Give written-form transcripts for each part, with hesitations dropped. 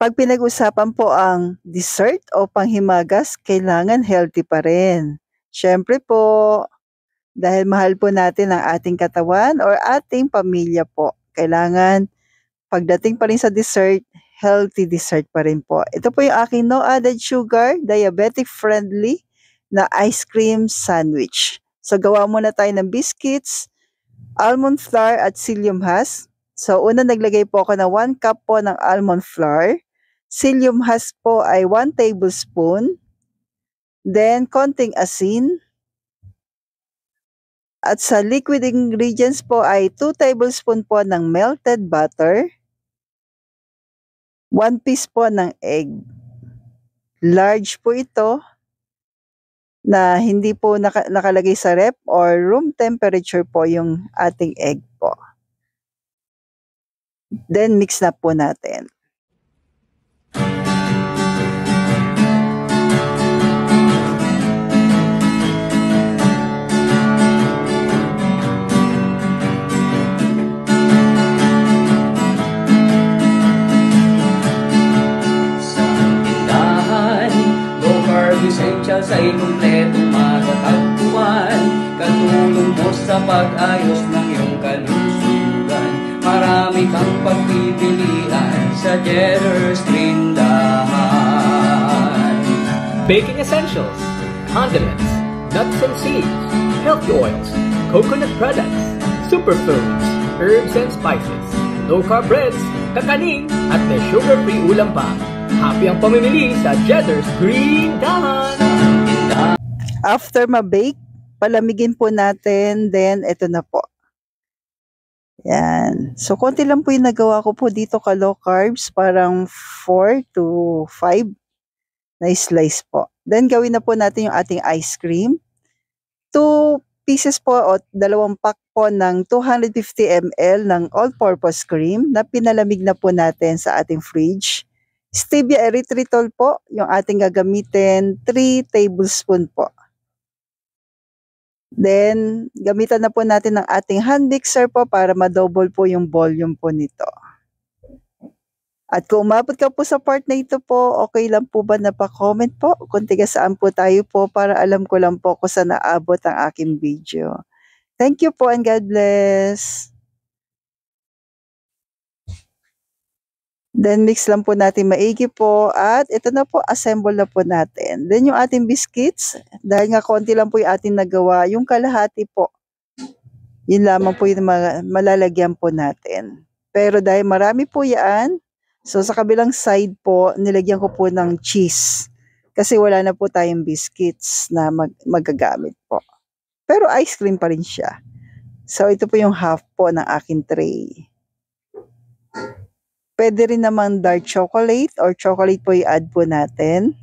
Pag pinag-usapan po ang dessert o panghimagas, kailangan healthy pa rin. Siyempre po, dahil mahal po natin ang ating katawan or ating pamilya po. Kailangan pagdating pa rin sa dessert, healthy dessert pa rin po. Ito po yung aking no added sugar, diabetic friendly na ice cream sandwich. So gawa muna tayo ng biscuits, almond flour at psyllium husk. So una naglagay po ako ng 1 cup po ng almond flour. Psyllium husk po ay 1 tablespoon. Then konting asin. At sa liquid ingredients po ay 2 tablespoon po ng melted butter. 1 piece po ng egg. Large po ito na hindi po nakalagay sa ref or room temperature po yung ating egg po. Then mix na po natin. Essentials ay kumpletong matatagpuan. Katulong mo sa pag-ayos ng iyong kalusugan. Marami kang pagpipilian sa Jetter's Tindahan. Baking essentials, condiments, nuts and seeds, healthy oils, coconut products, superfoods, herbs and spices, low-carb breads, kakanin, at may sugar-free ulam pa. Happy ang pamimili sa Jetter's Tindahan! After ma-bake, palamigin po natin. Then, ito na po. Yan. So, konti lang po yung nagawa ko po dito ka low carbs. Parang 4 to 5 na slice po. Then, gawin na po natin yung ating ice cream. 2 pieces po o 2 pack po ng 250 ml ng all-purpose cream na pinalamig na po natin sa ating fridge. Stevia erythritol po, yung ating gagamitin, 3 tablespoon po. Then, gamitan na po natin ng ating hand mixer po para ma-double po yung volume po nito. At kung umabot ka po sa part na ito po, okay lang po ba na pa-comment po? Kung tiga saan po tayo po para alam ko lang po kung saan naabot ang aking video. Thank you po and God bless. Then mix lang po natin maigi po at ito na po, assemble na po natin. Then yung ating biscuits, dahil nga konti lang po yung ating nagawa, yung kalahati po. Yun lamang po yung malalagyan po natin. Pero dahil marami po yan, so sa kabilang side po, nilagyan ko po ng cheese. Kasi wala na po tayong biscuits na magagamit po. Pero ice cream pa rin siya. So ito po yung half po ng aking tray. Pwede rin naman dark chocolate or chocolate po i-add po natin.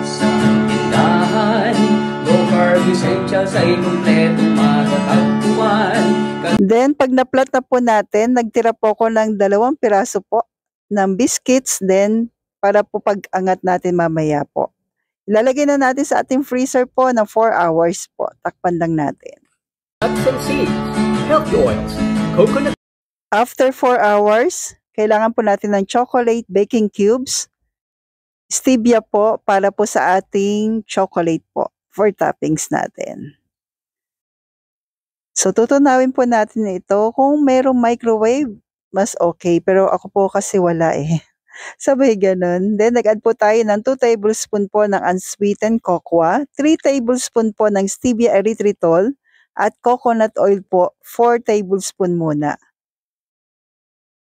Sa tindahan, low-carb essentials ay kumpletong matatagpuan. Then, pag na-plot na po natin, nagtira po ako ng 2 piraso po ng biscuits. Then, para po pag-angat natin mamaya po. Ilalagay na natin sa ating freezer po ng 4 hours po. Takpan lang natin. Nuts and seeds, healthy oils, coconut. After 4 hours, kailangan po natin ng chocolate baking cubes. Stevia po para po sa ating chocolate po for toppings natin. So, tutunawin po natin ito. Kung merong microwave, mas okay. Pero ako po kasi wala eh. Sabay ganun. Then, nag-add po tayo ng 2 tablespoon po ng unsweetened cocoa, 3 tablespoon po ng stevia erythritol, at coconut oil po, 4 tablespoon muna.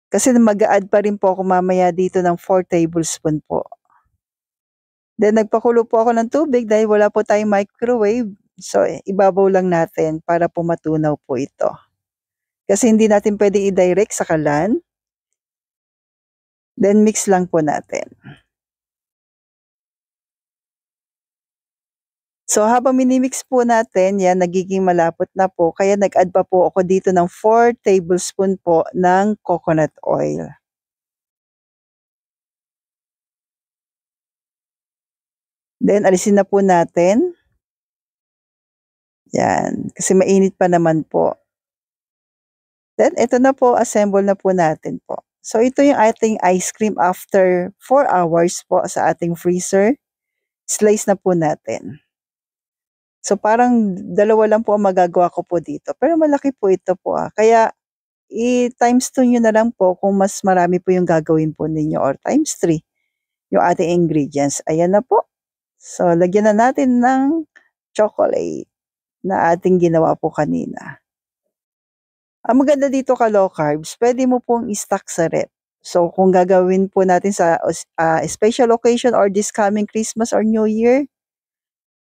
Kasi mag-a-add pa rin po ako mamaya dito ng 4 tablespoon po. Then, nagpakulo po ako ng tubig dahil wala po tayong microwave. So, ibabaw lang natin para po matunaw po ito. Kasi hindi natin pwede i-direct sa kalan. Then, mix lang po natin. So, habang minimix po natin, yan, nagiging malapot na po. Kaya nag-add pa po ako dito ng 4 tablespoon po ng coconut oil. Then, alisin na po natin. Yan, kasi mainit pa naman po. Then, ito na po, assemble na po natin po. So, ito yung ating ice cream after 4 hours po sa ating freezer. Slice na po natin. So, parang dalawa lang po ang magagawa ko po dito. Pero malaki po ito po. Kaya, i-times 2 nyo na lang po kung mas marami po yung gagawin po ninyo or times 3 yung ating ingredients. Ayan na po. So, lagyan na natin ng chocolate na ating ginawa po kanina. Ang maganda dito ka low carbs, pwede mo pong i-stock sa rep. So, kung gagawin po natin sa special occasion or this coming Christmas or New Year,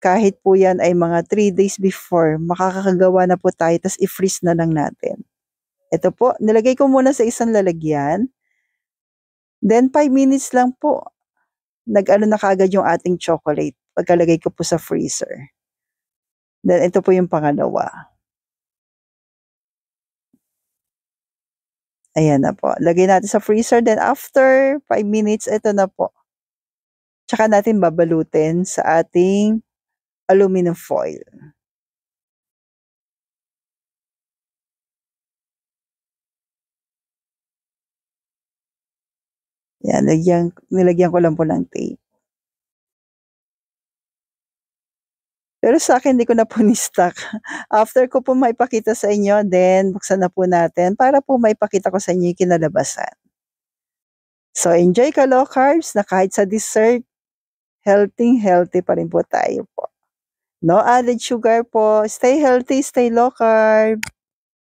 kahit po yan ay mga 3 days before, makakagawa na po tayo, tas i-freeze na lang natin. Ito po, nilagay ko muna sa isang lalagyan. Then, 5 minutes lang po, nag-ano na kaagad yung ating chocolate pagkalagay ko po sa freezer. Then, ito po yung pangalawa. Ayan na po. Lagay natin sa freezer. Then, after 5 minutes, ito na po. Tsaka natin babalutin sa ating aluminum foil. Yan, nilagyan ko lang po ng tape. Pero sa akin, hindi ko na po ni-stock. After ko po maipakita sa inyo, then buksan na po natin para po maipakita ko sa inyo yung kinalabasan. So, enjoy ka low carbs na kahit sa dessert, healthy pa rin po tayo po. No added sugar po. Stay healthy, stay low carb.